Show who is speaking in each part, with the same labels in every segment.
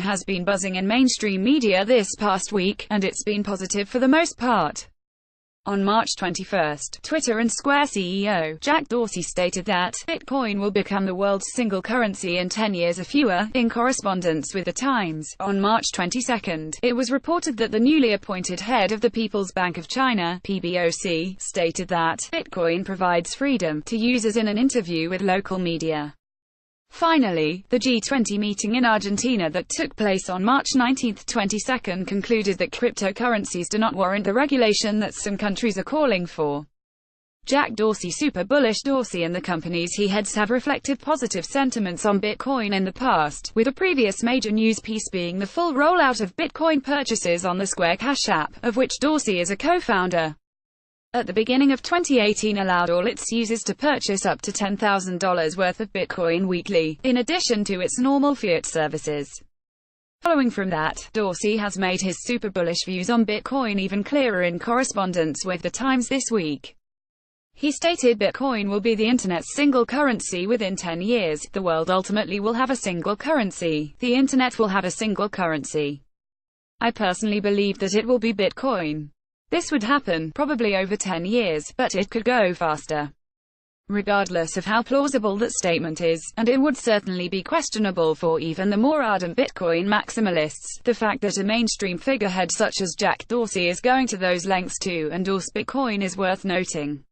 Speaker 1: has been buzzing in mainstream media this past week, and it's been positive for the most part. On March 21, Twitter and Square CEO Jack Dorsey stated that Bitcoin will become the world's single currency in 10 years or fewer. In correspondence with The Times, on March 22, it was reported that the newly appointed head of the People's Bank of China (PBOC) stated that Bitcoin provides freedom to users in an interview with local media. Finally, the G20 meeting in Argentina that took place on March 19–22 concluded that cryptocurrencies do not warrant the regulation that some countries are calling for. Jack Dorsey, super bullish. Dorsey and the companies he heads have reflected positive sentiments on Bitcoin in the past, with a previous major news piece being the full rollout of Bitcoin purchases on the Square Cash app, of which Dorsey is a co-founder. At the beginning of 2018 allowed all its users to purchase up to $10,000 worth of Bitcoin weekly, in addition to its normal fiat services. Following from that, Dorsey has made his super bullish views on Bitcoin even clearer in correspondence with The Times this week. He stated Bitcoin will be the internet's single currency within 10 years. The world ultimately will have a single currency. The internet will have a single currency. I personally believe that it will be Bitcoin. This would happen, probably over 10 years, but it could go faster. Regardless of how plausible that statement is, and it would certainly be questionable for even the more ardent Bitcoin maximalists, the fact that a mainstream figurehead such as Jack Dorsey is going to those lengths to endorse Bitcoin is worth noting.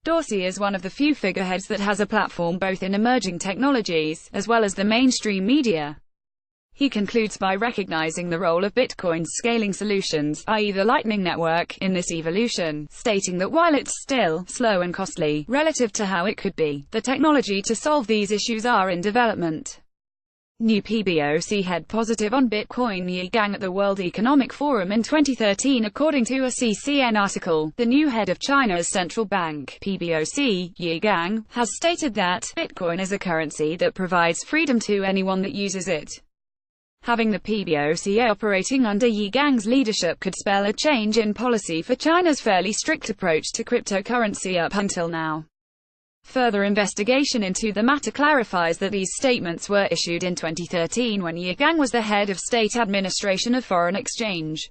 Speaker 1: Dorsey is one of the few figureheads that has a platform both in emerging technologies, as well as the mainstream media. He concludes by recognizing the role of Bitcoin's scaling solutions, i.e. the Lightning Network, in this evolution, stating that while it's still slow and costly, relative to how it could be, the technology to solve these issues are in development. New PBOC head positive on Bitcoin. Ye Gang at the World Economic Forum in 2013. According to a CCN article, the new head of China's central bank, PBOC, Ye Gang, has stated that Bitcoin is a currency that provides freedom to anyone that uses it. Having the PBOC operating under Ye Gang's leadership could spell a change in policy for China's fairly strict approach to cryptocurrency up until now. Further investigation into the matter clarifies that these statements were issued in 2013 when Ye Gang was the head of State Administration of Foreign Exchange.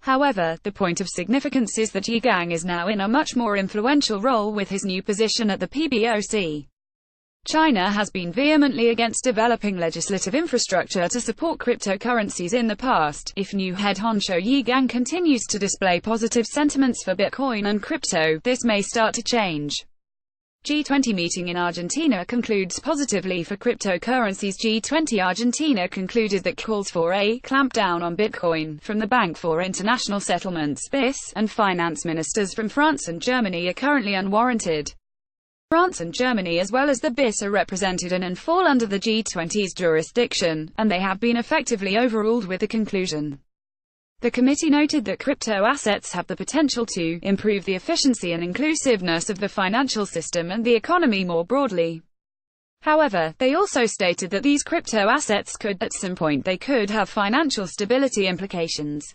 Speaker 1: However, the point of significance is that Ye Gang is now in a much more influential role with his new position at the PBOC. China has been vehemently against developing legislative infrastructure to support cryptocurrencies in the past. If new head honcho Ye Gang continues to display positive sentiments for Bitcoin and crypto, this may start to change. G20 meeting in Argentina concludes positively for cryptocurrencies. G20 Argentina concluded that calls for a clampdown on Bitcoin from the Bank for International Settlements (BIS) and finance ministers from France and Germany are currently unwarranted. France and Germany as well as the BIS are represented in and fall under the G20's jurisdiction, and they have been effectively overruled with the conclusion. The committee noted that crypto assets have the potential to improve the efficiency and inclusiveness of the financial system and the economy more broadly. However, they also stated that these crypto assets could, at some point they could have financial stability implications.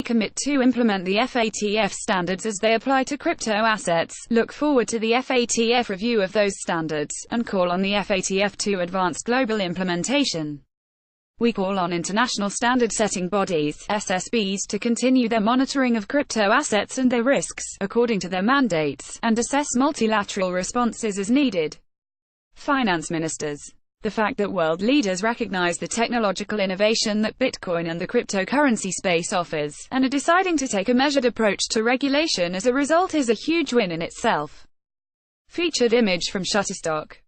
Speaker 1: Commit to implement the FATF standards as they apply to crypto assets, look forward to the FATF review of those standards, and call on the FATF to advance global implementation. We call on international standard-setting bodies, SSBs, to continue their monitoring of crypto assets and their risks, according to their mandates, and assess multilateral responses as needed. Finance ministers. The fact that world leaders recognize the technological innovation that Bitcoin and the cryptocurrency space offers, and are deciding to take a measured approach to regulation as a result is a huge win in itself. Featured image from Shutterstock.